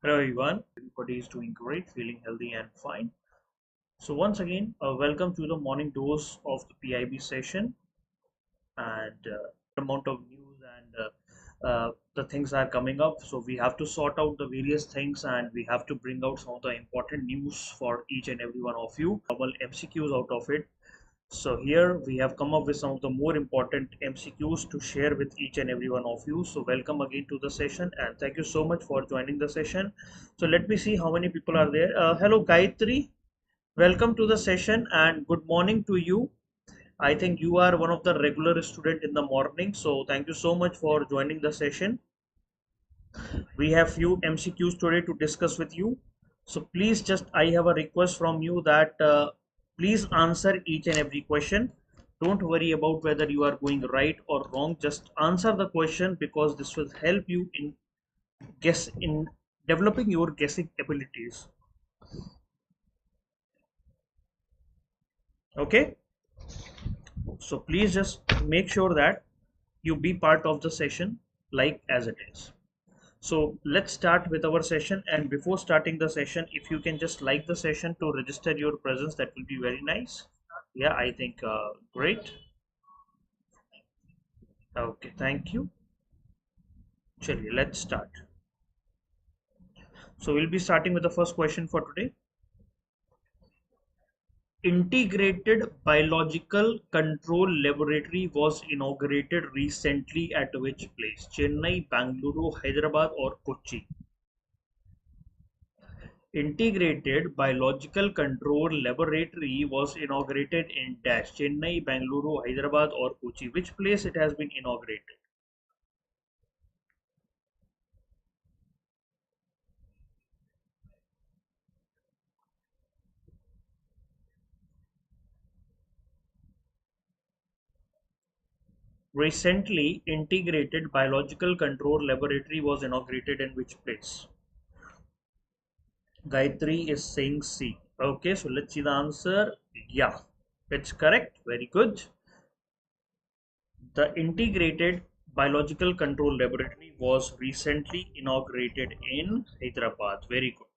Hello everyone, everybody is doing great, feeling healthy and fine. So once again, welcome to the morning dose of the PIB session and amount of news and the things are coming up. So we have to sort out the various things and we have to bring out some of the important news for each and every one of you. Normal MCQs out of it. So here we have come up with some of the more important MCQs to share with each and every one of you. So welcome again to the session and thank you so much for joining the session. So let me see how many people are there. Hello Gayatri, welcome to the session and good morning to you. I think you are one of the regular student in the morning. So thank you so much for joining the session. We have few MCQs today to discuss with you. So please I have a request from you that please answer each and every question. Don't worry about whether you are going right or wrong. Just answer the question because this will help you in developing your guessing abilities. Okay. So please just make sure that you be part of the session like as it is. So let's start with our session, and before starting the session, if you can just like the session to register your presence, that will be very nice. Yeah, I think great. Okay, thank you. Chaliye, let's start. So we'll be starting with the first question for today. Integrated Biological Control Laboratory was inaugurated recently at which place? Chennai, Bangalore, Hyderabad or Kochi? Integrated Biological Control Laboratory was inaugurated in Dash, Chennai, Bangalore, Hyderabad or Kochi. Which place it has been inaugurated? Recently, Integrated Biological Control Laboratory was inaugurated in which place? Gayatri is saying C. Okay, so let's see the answer. Yeah, it's correct. Very good. The Integrated Biological Control Laboratory was recently inaugurated in Hyderabad. Very good.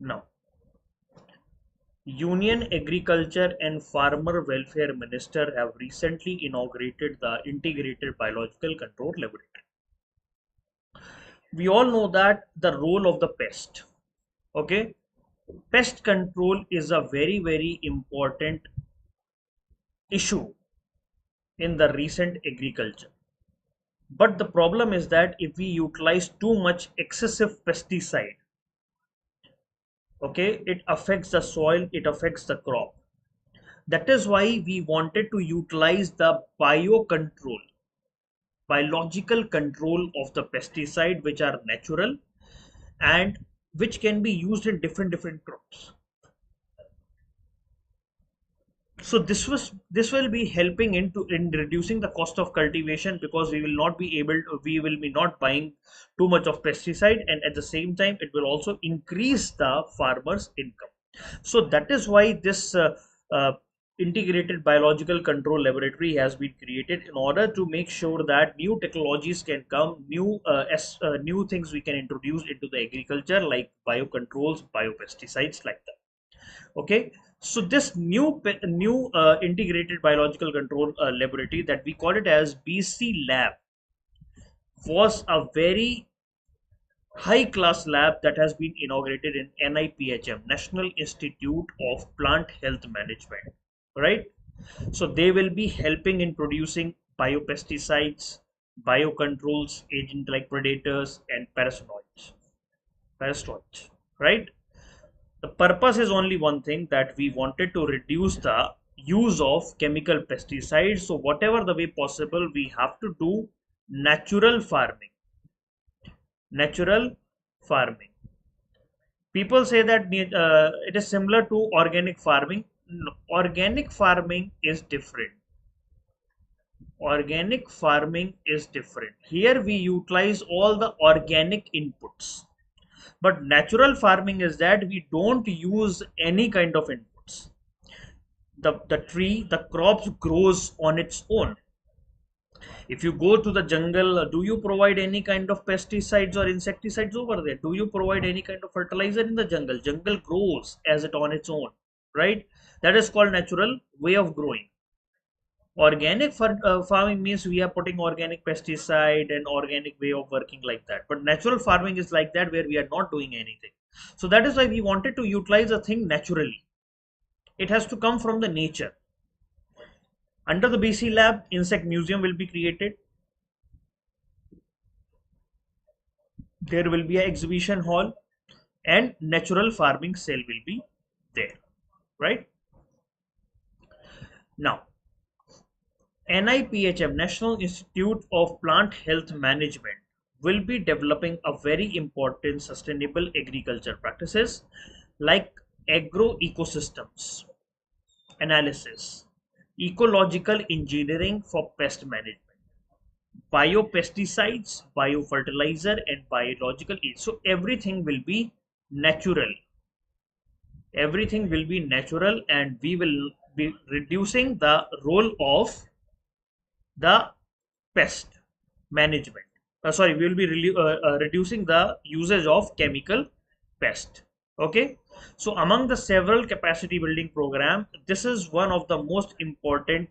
Now, Union Agriculture and Farmer Welfare Minister have recently inaugurated the Integrated Biological Control Laboratory. We all know that the role of the pest. Okay, pest control is a very important issue in the recent agriculture. But the problem is that if we utilize too much excessive pesticide, okay, it affects the soil, it affects the crop. That is why we wanted to utilize the biological control of the pesticide, which are natural and which can be used in different crops. So this will be helping in reducing the cost of cultivation because we will be not buying too much of pesticide, and at the same time it will also increase the farmers income. So that is why this integrated biological control laboratory has been created in order to make sure that new technologies can come, new things we can introduce into the agriculture like biocontrols, biopesticides like that. Okay, so this new integrated biological control laboratory that we call it as BC lab was a very high class lab that has been inaugurated in NIPHM, National Institute of Plant Health Management, right? So they will be helping in producing biopesticides, biocontrols, agent like predators and parasitoids, right? The purpose is only one thing, that we wanted to reduce the use of chemical pesticides. So whatever the way possible, we have to do natural farming. Natural farming. People say that it is similar to organic farming. No, organic farming is different. Organic farming is different. Here we utilize all the organic inputs. But natural farming is that we don't use any kind of inputs. the tree, the crops grows on its own. If you go to the jungle, do you provide any kind of pesticides or insecticides over there? Do you provide any kind of fertilizer in the jungle? Jungle grows as it on its own, right? That is called natural way of growing. Organic farming means we are putting organic pesticide and organic way of working like that. But natural farming is like that, where we are not doing anything. So that is why we wanted to utilize a thing naturally. It has to come from the nature. Under the BC lab, insect museum will be created. There will be an exhibition hall and natural farming cell will be there, right? Now, NIPHM, National Institute of Plant Health Management, will be developing a very important sustainable agriculture practices like agro ecosystems analysis, ecological engineering for pest management, biopesticides, biofertilizer, and biological aid. So everything will be natural. Everything will be natural, and we will be reducing the role of the pest management. Sorry, we will be reducing the usage of chemical pest. Okay, so among the several capacity building program, this is one of the most important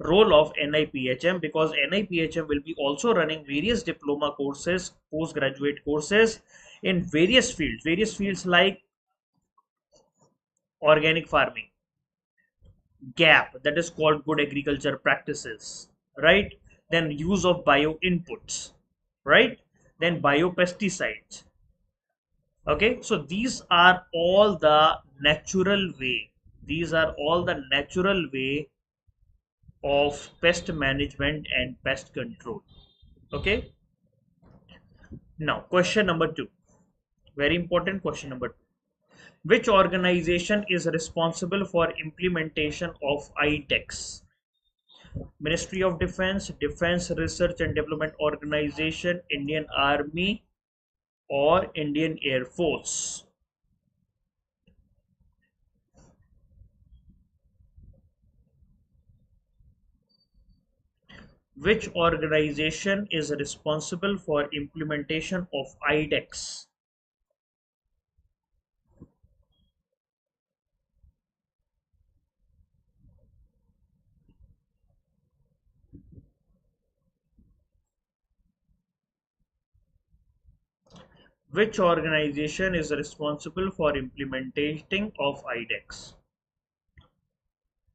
role of NIPHM, because NIPHM will be also running various diploma courses, postgraduate courses in various fields like organic farming, GAP, that is called good agriculture practices, right? Then use of bio inputs, right? Then biopesticides. Okay, so these are all the natural way. These are all the natural way of pest management and pest control. Okay, now question number 2, very important question number 2. Which organization is responsible for implementation of IDEX? Ministry of Defense, Defense Research and Development Organization, Indian Army, or Indian Air Force? Which organization is responsible for implementation of IDEX? Which organization is responsible for implementing of IDEX?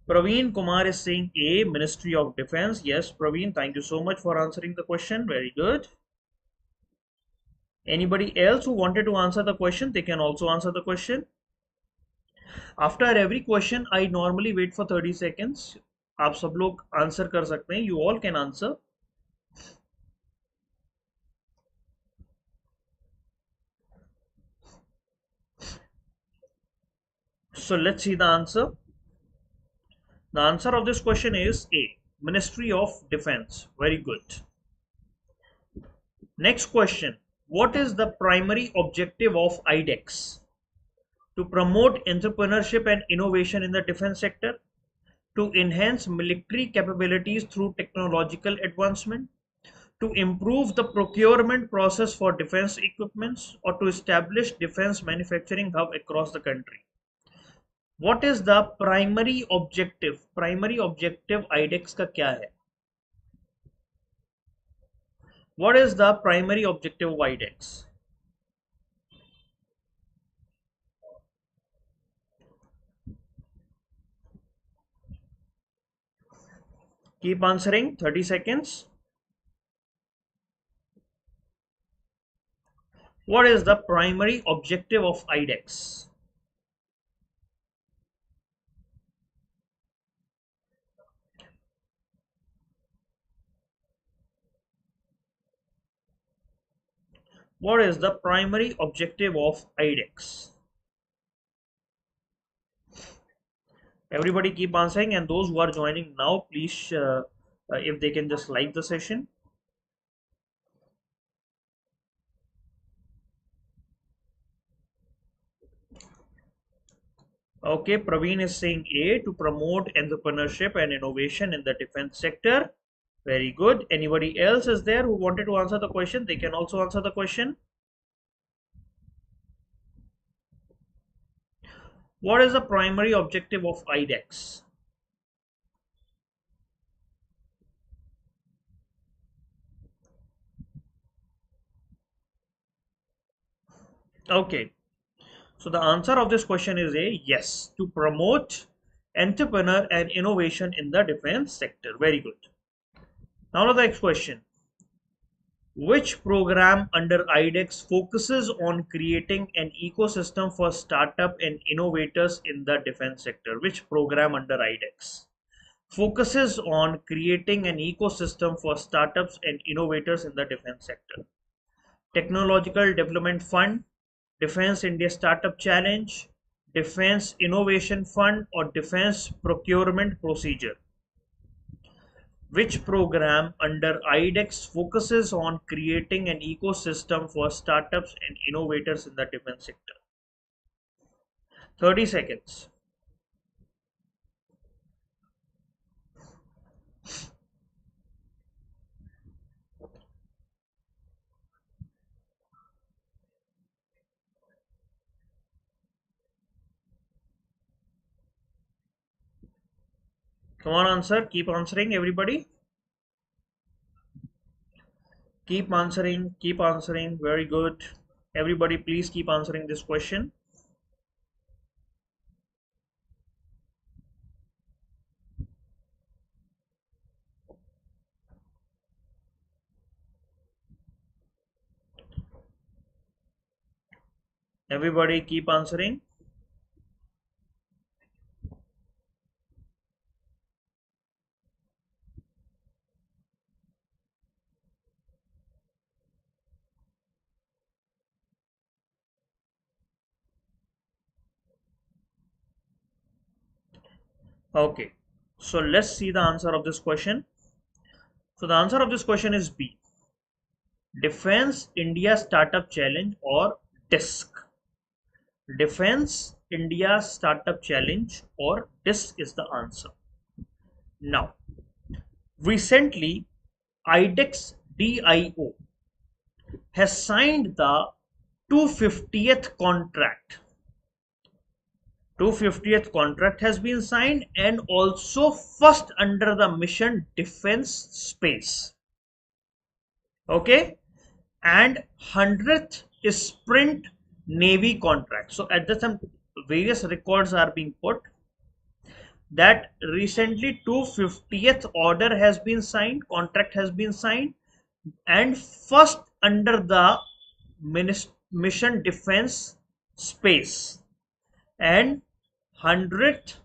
Praveen Kumar is saying A, Ministry of Defense. Yes, Praveen, thank you so much for answering the question. Very good. Anybody else who wanted to answer the question, they can also answer the question. After every question, I normally wait for 30 seconds. आप सब लोग answer कर सकते हैं. You all can answer. So let's see the answer. The answer of this question is A, Ministry of Defense. Very good. Next question. What is the primary objective of IDEX? To promote entrepreneurship and innovation in the defense sector, to enhance military capabilities through technological advancement, to improve the procurement process for defense equipments, or to establish defense manufacturing hub across the country. What is the primary objective? Primary objective IDEX का क्या है? What is the primary objective of IDEX? Keep answering, 30 seconds. What is the primary objective of IDEX? What is the primary objective of IDEX? Everybody keep answering, and those who are joining now, please, if they can just like the session. Okay, Praveen is saying A, to promote entrepreneurship and innovation in the defense sector. Very good. Anybody else is there who wanted to answer the question? They can also answer the question. What is the primary objective of IDEX? Okay, so the answer of this question is A, yes, to promote entrepreneur and innovation in the defense sector. Very good. Now the next question. Which program under IDEX focuses on creating an ecosystem for startup and innovators in the defense sector? Which program under IDEX focuses on creating an ecosystem for startups and innovators in the defense sector? Technological Development Fund, Defense India Startup Challenge, Defense Innovation Fund, or Defense Procurement Procedure? Which program under IDEX focuses on creating an ecosystem for startups and innovators in the defense sector? 30 seconds. Come on, answer. Keep answering, everybody. Keep answering. Keep answering. Very good. Everybody, please keep answering this question. Everybody, keep answering. Okay, so let's see the answer of this question. So the answer of this question is B, Defense India Startup Challenge, or DISC. Defense India Startup Challenge, or DISC, is the answer. Now, recently, IDEX DIO has signed the 250th contract. 250th contract has been signed, and also first under the mission defense space. Okay, and 100th sprint navy contract. So at the time, various records are being put that recently 250th order has been signed, contract has been signed, and first under the mission defense space, and 100th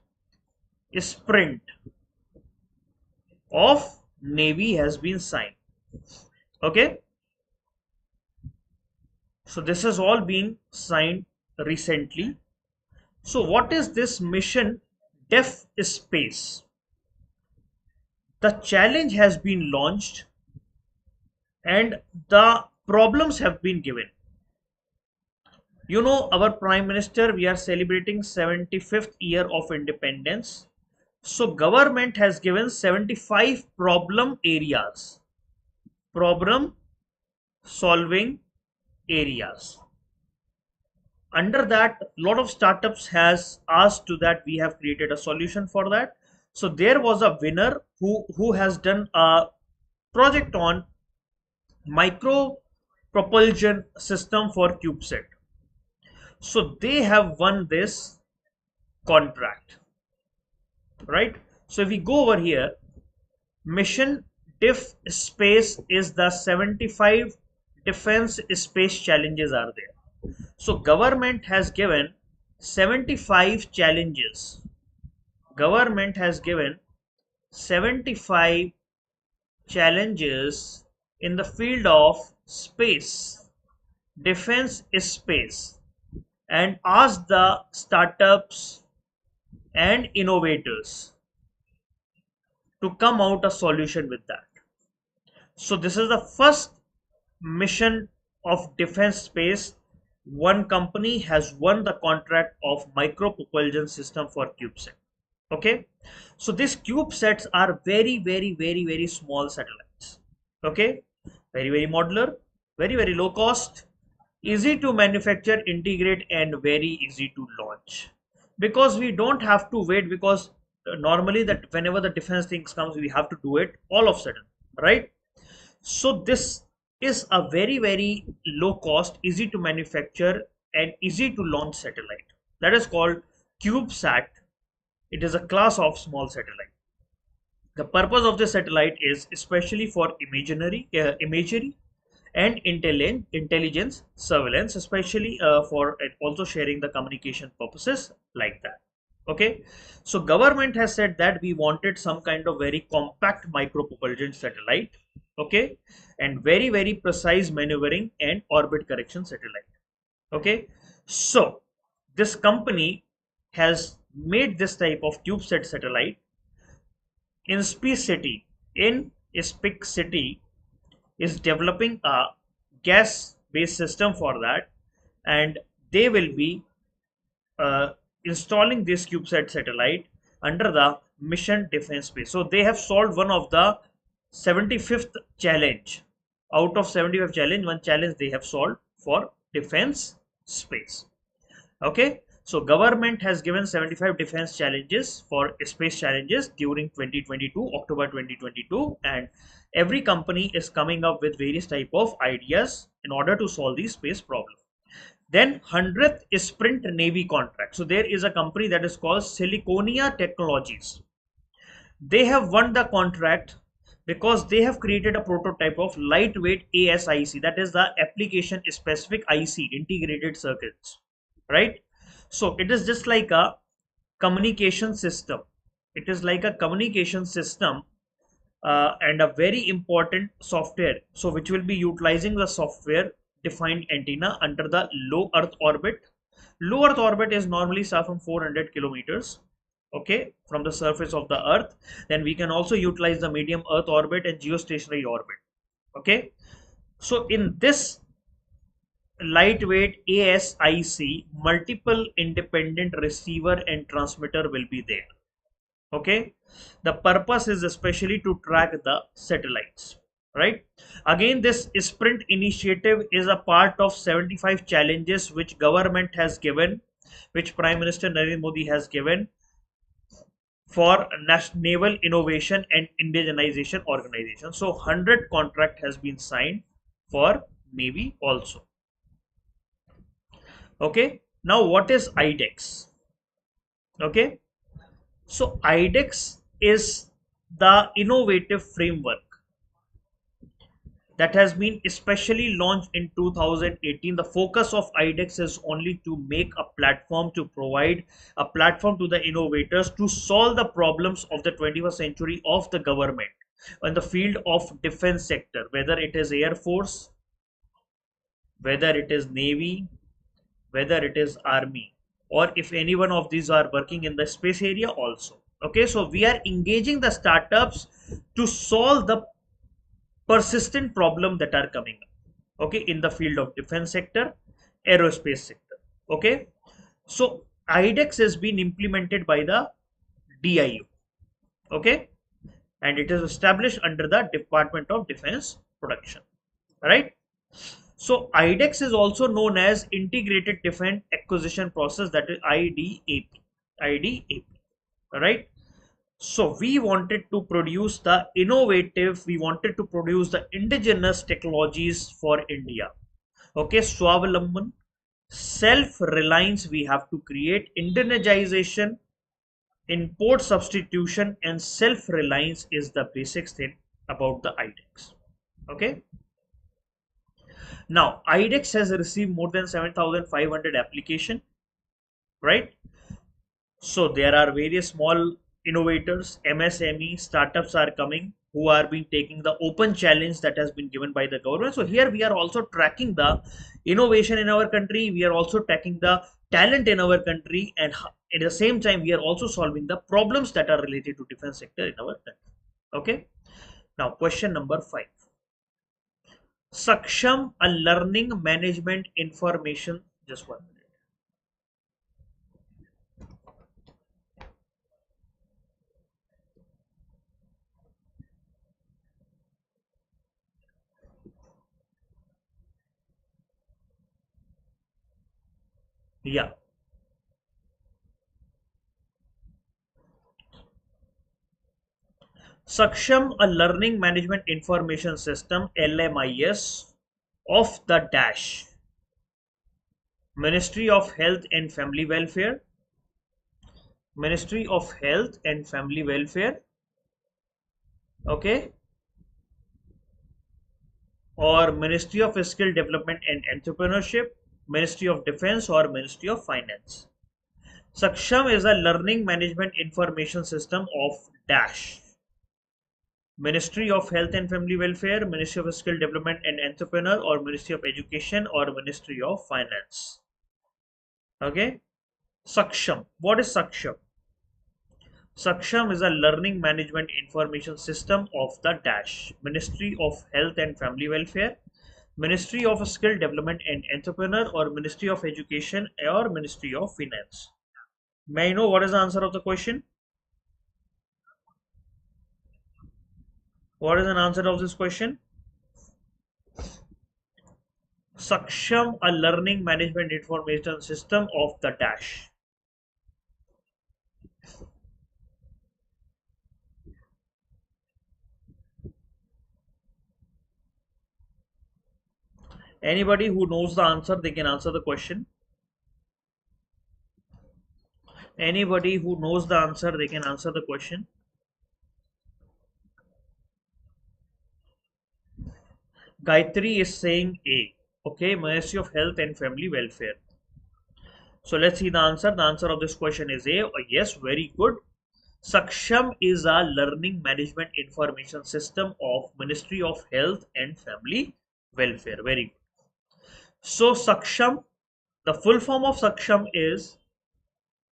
sprint of navy has been signed. Okay, so this has all been signed recently. So what is this mission def space? The challenge has been launched and the problems have been given. You know, our Prime Minister, we are celebrating 75th year of independence. So government has given 75 problem areas, problem solving areas. Under that, a lot of startups has asked to that we have created a solution for that. So there was a winner who has done a project on micro propulsion system for CubeSat. So they have won this contract, right? So if we go over here, mission diff space is the 75 defense space challenges are there. So government has given 75 challenges. Government has given 75 challenges in the field of space, defense space, and asked the startups and innovators to come out a solution with that. So this is the first mission of defense space one company has won the contract of micro propulsion system for CubeSat. Okay, so these CubeSats are very small satellites. Okay, very modular, very low cost, easy to manufacture, integrate, and very easy to launch. Because we don't have to wait, because normally that whenever the defense things comes, we have to do it all of a sudden, right? So this is a very low cost, easy to manufacture, and easy to launch satellite. That is called CubeSat. It is a class of small satellite. The purpose of the satellite is especially for imagery and intelligence surveillance, especially for also sharing the communication purposes like that. Okay, so government has said that we wanted some kind of very compact micro propulsion satellite. Okay, and very precise maneuvering and orbit correction satellite. Okay, so this company has made this type of CubeSat satellite. In Space City, in Space City is developing a gas based system for that, and they will be uh, installing this CubeSat satellite under the mission defense space. So they have solved one of the 75th challenge. Out of 75 challenge, one challenge they have solved for defense space. Okay, so government has given 75 defense challenges for space challenges during 2022, October 2022, and every company is coming up with various type of ideas in order to solve the space problem. Then 100th Sprint Navy contract. So there is a company that is called Siliconia Technologies. They have won the contract because they have created a prototype of lightweight ASIC, that is the application specific IC, integrated circuits, right? So it is just like a communication system. It is like a communication system and a very important software. So which will be utilizing the software defined antenna under the low Earth orbit. Low Earth orbit is normally start from 400 kilometers. Okay, from the surface of the Earth. Then we can also utilize the medium Earth orbit and geostationary orbit. Okay, so in this lightweight ASIC, multiple independent receiver and transmitter will be there. Okay, the purpose is especially to track the satellites, right? Again, this sprint initiative is a part of 75 challenges which government has given, which Prime Minister Narendra Modi has given for naval innovation and indigenization organization. So 100 contract has been signed for Navy also. Okay, now what is IDEX? Okay, so IDEX is the innovative framework that has been especially launched in 2018. The focus of IDEX is only to make a platform, to provide a platform to the innovators to solve the problems of the 21st century of the government in the field of defense sector, whether it is Air Force, whether it is Navy, whether it is Army, or if any one of these are working in the space area also. Okay, so we are engaging the startups to solve the persistent problem that are coming up, okay, in the field of defense sector, aerospace sector. Okay, so IDEX has been implemented by the DIU. Okay, and it is established under the Department of Defense Production, right? So IDEX is also known as Integrated Defense Acquisition Process, that is IDAP, right? So we wanted to produce the innovative, we wanted to produce the indigenous technologies for India. Okay, Swavalamban, self-reliance we have to create, indigenization, import substitution, and self-reliance is the basic thing about the IDEX. Okay. Now, IDEX has received more than 7,500 applications, right? So there are various small innovators, MSME startups are coming who are being taking the open challenge that has been given by the government. So here we are also tracking the innovation in our country. We are also tracking the talent in our country, and at the same time we are also solving the problems that are related to defense sector in our country. Okay. Now question number 5. Saksham, a learning management information Just 1 minute. Yeah. Saksham, a learning management information system, LMIS, of the dash Ministry of Health and Family Welfare, Ministry of Health and Family Welfare, okay, or Ministry of Skill Development and Entrepreneurship, Ministry of Defense, or Ministry of Finance. Saksham is a learning management information system of dash Ministry of Health and Family Welfare, Ministry of Skill Development and Entrepreneur, or Ministry of Education, or Ministry of Finance. Okay. Saksham. What is Saksham? Saksham is a learning management information system of the dash Ministry of Health and Family Welfare, Ministry of Skill Development and Entrepreneur, or Ministry of Education, or Ministry of Finance. May I know what is the answer of the question? What is an answer of this question? Saksham, a learning management information system of the dash. Anybody who knows the answer, they can answer the question. Anybody who knows the answer, they can answer the question. Gayatri is saying A. Okay, Ministry of Health and Family Welfare. So let's see the answer. The answer of this question is A. Yes, very good. Saksham is a learning management information system of Ministry of Health and Family Welfare. Very good. So Saksham, the full form of Saksham is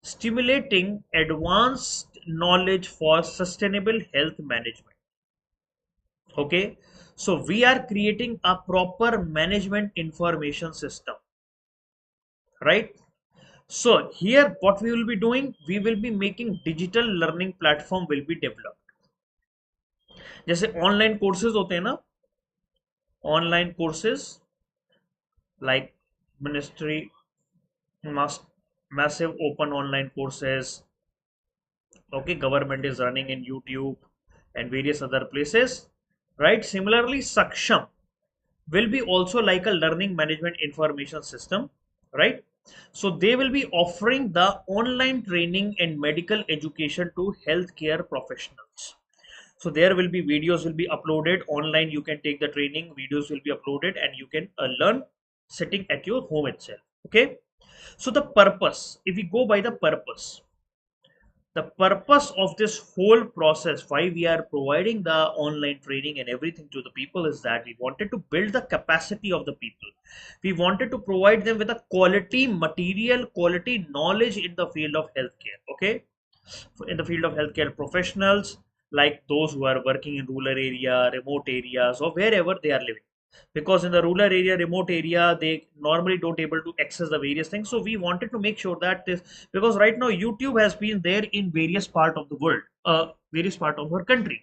stimulating advanced knowledge for sustainable health management. Okay, so we are creating a proper management information system, right? So here what we will be doing, we will be making digital learning platform will be developed. जैसे online courses होते हैं ना, online courses like ministry must massive open online courses, okay, government is running in YouTube and various other places, right? Similarly, Saksham will be also like a learning management information system, right? So they will be offering the online training and medical education to healthcare professionals. So there will be videos will be uploaded online, you can take the training, videos will be uploaded, and you can learn sitting at your home itself. Okay, so the purpose, if we go by the purpose of this whole process, why we are providing the online training and everything to the people, is that we wanted to build the capacity of the people. We wanted to provide them with a quality material, quality knowledge in the field of healthcare. Okay, in the field of healthcare professionals, like those who are working in rural area, remote areas, or wherever they are living, because in the rural area, remote area, they normally don't able to access the various things. So we wanted to make sure that this, because right now YouTube has been there in various part of the world, various part of our country.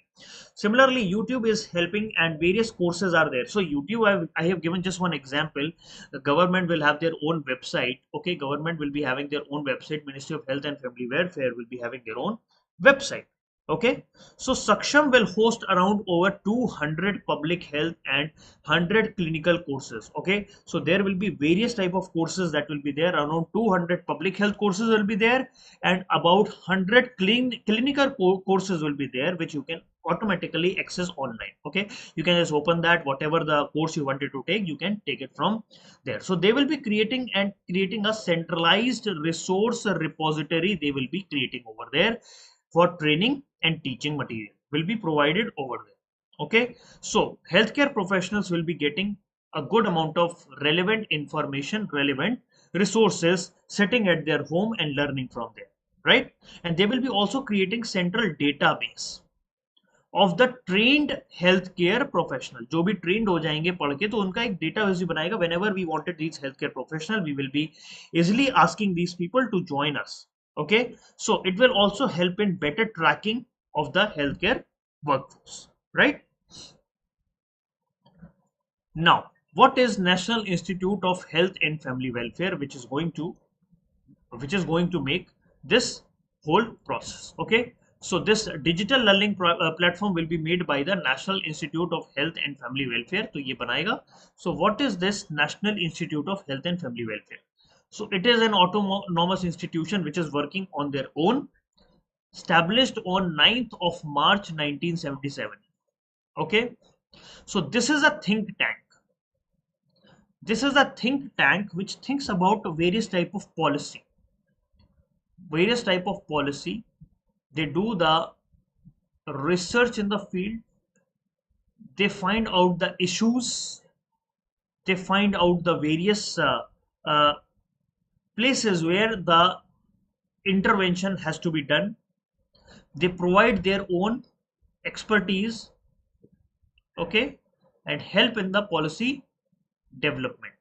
Similarly, YouTube is helping and various courses are there. So YouTube, I have given just one example. The government will have their own website. Okay, government will be having their own website. Ministry of Health and Family Welfare will be having their own website. Okay, so Saksham will host around over 200 public health and 100 clinical courses. Okay, so there will be various type of courses that will be there. Around 200 public health courses will be there, and about 100 clinical courses will be there, which you can automatically access online. Okay, you can just open that, whatever the course you wanted to take, you can take it from there. So they will be creating a centralized resource repository. They will be creating over there for training and teaching material will be provided over there. Okay, so healthcare professionals will be getting a good amount of relevant information, relevant resources sitting at their home and learning from there, right? And they will be also creating central database of the trained healthcare professional. जो भी trained हो जाएंगे पढ़ के, तो उनका एक database भी बनाएगा. Whenever we wanted these healthcare professional, we will be easily asking these people to join us. Okay, so it will also help in better tracking of the healthcare workforce, right? Now, what is National Institute of Health and Family Welfare, which is going to make this whole process? Okay, so this digital learning platform will be made by the National Institute of Health and Family Welfare. तो ये बनाएगा. So what is this National Institute of Health and Family Welfare? So it is an autonomous institution which is working on their own, established on 9th of March 1977. Okay, so this is a think tank. This is a think tank which thinks about various type of policy. They do the research in the field. They find out the issues. They find out the various places where the intervention has to be done. They provide their own expertise, okay, and help in the policy development,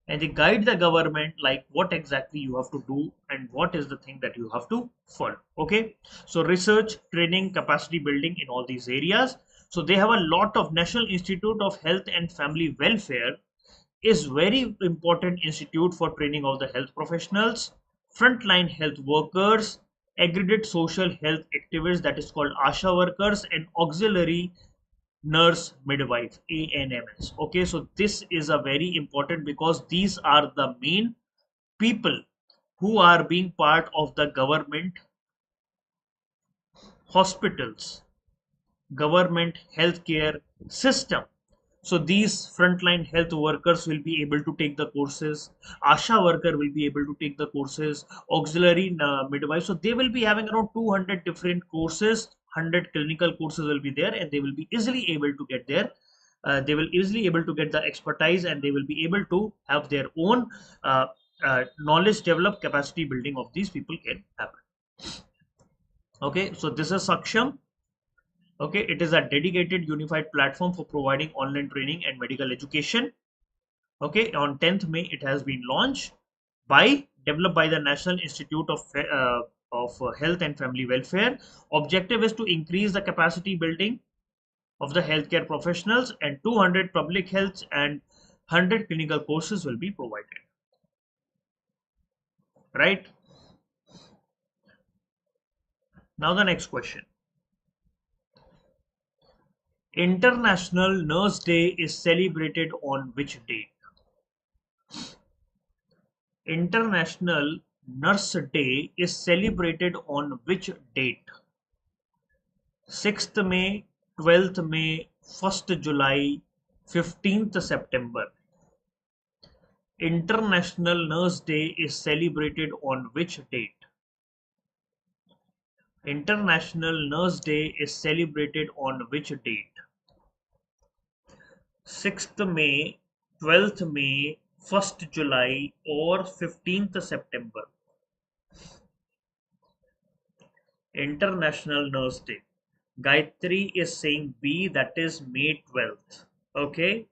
and they guide the government like what exactly you have to do and what is the thing that you have to follow. Okay, so research, training, capacity building in all these areas. So they have a lot of. National Institute of Health and Family Welfare is very important institute for training of the health professionals, frontline health workers, aggregate social health activists, that is called ASHA workers, and auxiliary nurse midwife, ANMS. Okay, so this is a very important, because these are the main people who are being part of the government hospitals, government healthcare system. So these frontline health workers will be able to take the courses, ASHA worker will be able to take the courses, auxiliary midwife. So they will be having around 200 different courses, 100 clinical courses will be there, and they will be easily able to get there. They will easily able to get the expertise, and they will be able to have their own knowledge develop, capacity building of these people can happen. Okay, so this is Saksham. Okay, it is a dedicated unified platform for providing online training and medical education. Okay, on 10th May it has been launched developed by the National Institute of Health and Family Welfare. Objective is to increase the capacity building of the healthcare professionals, and 200 public health and 100 clinical courses will be provided. Right? Now the next question. International Nurse Day is celebrated on which date? International Nurse Day is celebrated on which date? 6th May, 12th May, 1st July, 15th September. International Nurse Day is celebrated on which date? International Nurse Day is celebrated on which date? 6th May, 12th May, 1st July, or 15th September. International Nurse Day. Gayatri is saying B, that is May 12th. Okay.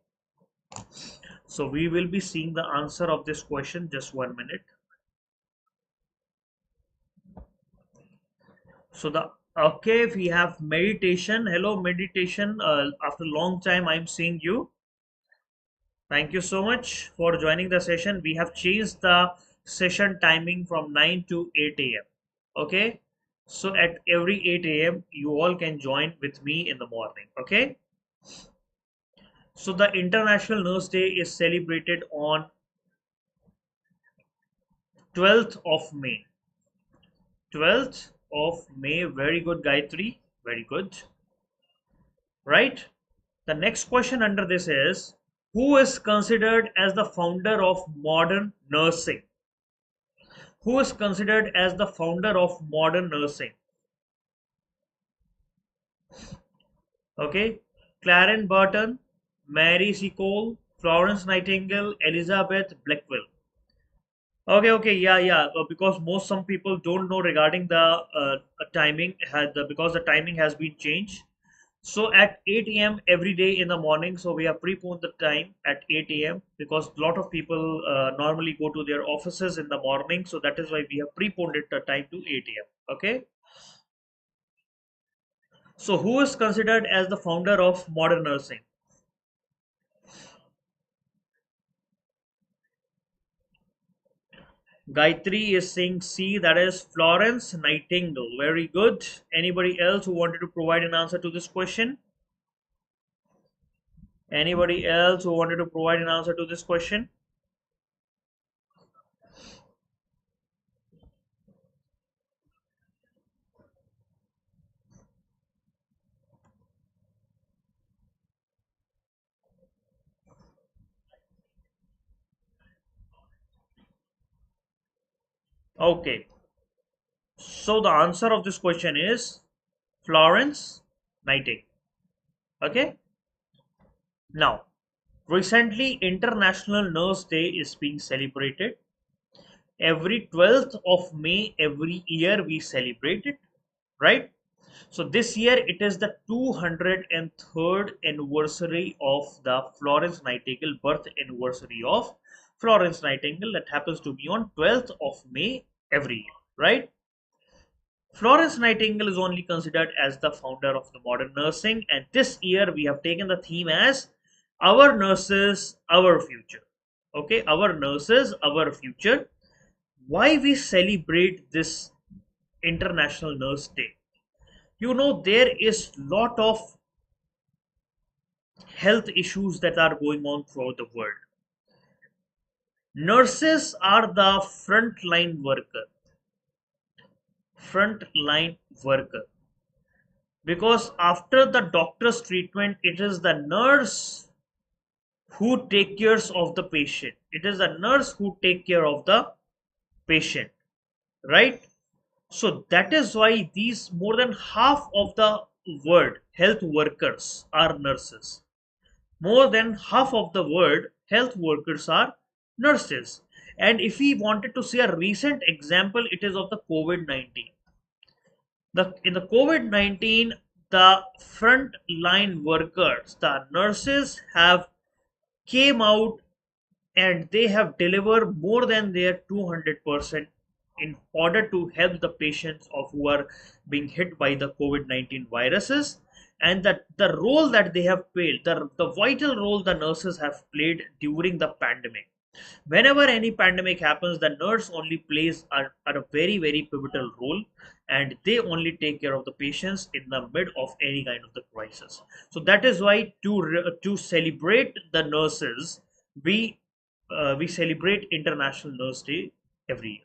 So we will be seeing the answer of this question. Just 1 minute. So okay, we have meditation. Hello, meditation. After a long time, I'm seeing you. Thank you so much for joining the session. We have changed the session timing from 9 to 8 a.m. Okay, so at every 8 a.m. you all can join with me in the morning. Okay, so the International Nurse Day is celebrated on 12th of May. 12th of May. Very good, Gayatri. Very good. Right. The next question under this is, who is considered as the founder of modern nursing? Who is considered as the founder of modern nursing? Okay, Clarence Burton, Mary Seacole, Florence Nightingale, Elizabeth Blackwell. Okay, yeah, yeah. Because some people don't know regarding the timing because the timing has been changed. So at 8 a.m. every day in the morning, so we have preponed the time at 8 a.m. because a lot of people normally go to their offices in the morning. So that is why we have preponed it the time to 8 a.m. Okay. So who is considered as the founder of modern nursing? Gayatri is saying C, that is Florence Nightingale. Very good. Anybody else who wanted to provide an answer to this question? Anybody else who wanted to provide an answer to this question? Okay. So the answer of this question is Florence Nightingale. Okay. Now, recently International Nurse Day is being celebrated. Every 12th of May every year we celebrate it, right? So this year it is the 203rd anniversary of the Florence Nightingale birth anniversary of Florence Nightingale that happens to be on 12th of May every year, right? Florence Nightingale is only considered as the founder of the modern nursing, and this year we have taken the theme as Our Nurses, Our Future. Okay, Our Nurses, Our Future. Why we celebrate this International Nurse Day? You know, there is lot of health issues that are going on throughout the world. Nurses are the front line worker, because after the doctor's treatment, it is the nurse who take cares of the patient. It is the nurse who take care of the patient, right? So that is why these more than half of the world health workers are nurses. More than half of the world health workers are nurses. And if we wanted to see a recent example, it is of the COVID-19. In the COVID-19, the front line workers, the nurses have came out and they have delivered more than their 200% in order to help the patients of who are being hit by the COVID-19 viruses. And that the role that they have played, the vital role the nurses have played during the pandemic. Whenever any pandemic happens, the nurse only plays a very, very pivotal role, and they only take care of the patients in the mid of any kind of the crisis. So that is why to celebrate the nurses, we we celebrate International Nurse Day every year.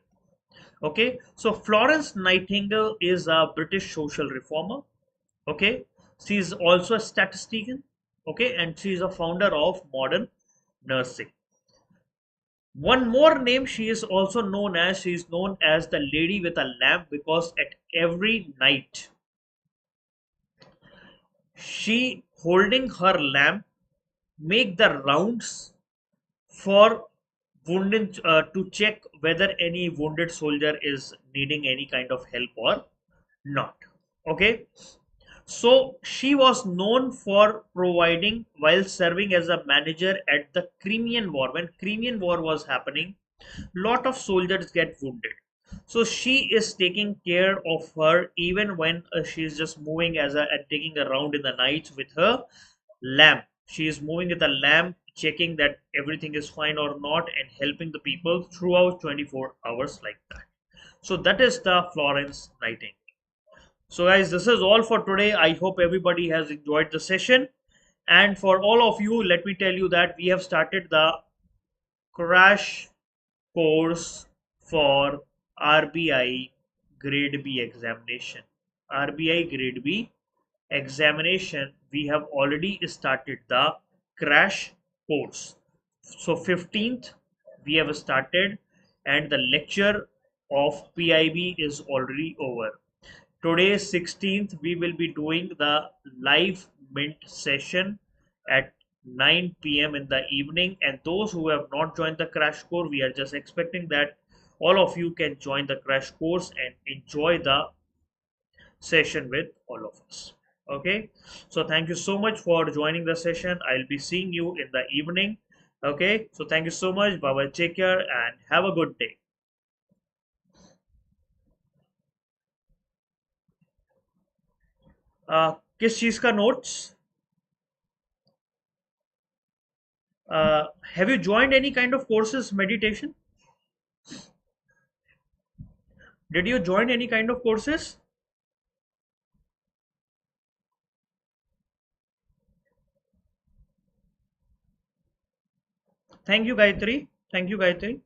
Okay, so Florence Nightingale is a British social reformer. Okay, she is also a statistician. Okay, and she is a founder of modern nursing. One more name she is also known as, she is known as the lady with a lamp, because at every night she holding her lamp make the rounds for wounded to check whether any wounded soldier is needing any kind of help or not. Okay, so she was known for providing while serving as a manager at the Crimean War. When Crimean War was happening, lot of soldiers get wounded, so she is taking care of her even when she is just moving as a and taking a round in the night with her lamp. She is moving with a lamp, checking that everything is fine or not, and helping the people throughout 24 hours like that. So that is the Florence Nightingale. So guys, this is all for today. I hope everybody has enjoyed the session, and for all of you, let me tell you that we have started the crash course for RBI Grade B examination. RBI Grade B examination, we have already started the crash course. So 15th we have started, and the lecture of PIB is already over. Today 16th we will be doing the live mint session at 9 p.m. in the evening, and those who have not joined the crash course, we are just expecting that all of you can join the crash course and enjoy the session with all of us. Okay, so thank you so much for joining the session. I'll be seeing you in the evening. Okay, so thank you so much. Bye bye. Take care and have a good day. किस चीज का notes? Have you joined any kind of courses meditation? Did you join any kind of courses? Thank you, Gayatri. Thank you, Gayatri.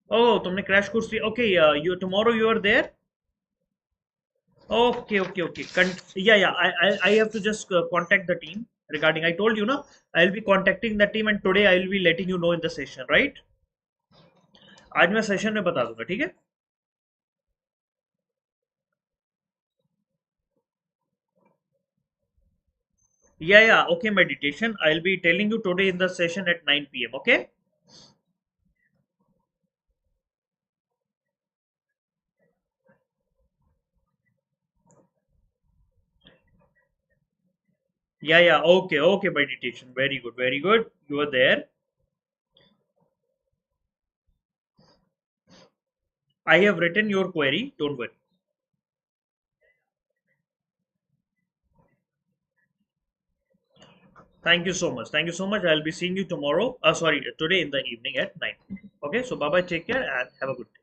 Oh, तुमने crash course लिया. Okay, you tomorrow you are there. Okay, okay, okay. Yeah, yeah. I have to just contact the team regarding. I told you, no. I'll be contacting the team, and today I'll be letting you know in the session, right? आज मैं session में बता दूंगा, ठीक है? Yeah, yeah. Okay, meditation. I'll be telling you today in the session at 9 p.m. Okay? Yeah, yeah. Okay, okay. Meditation. Very good, very good. You are there. I have written your query. Don't worry. Thank you so much. Thank you so much. I'll be seeing you tomorrow. Sorry, today in the evening at 9. Okay, so bye bye. Take care and have a good day.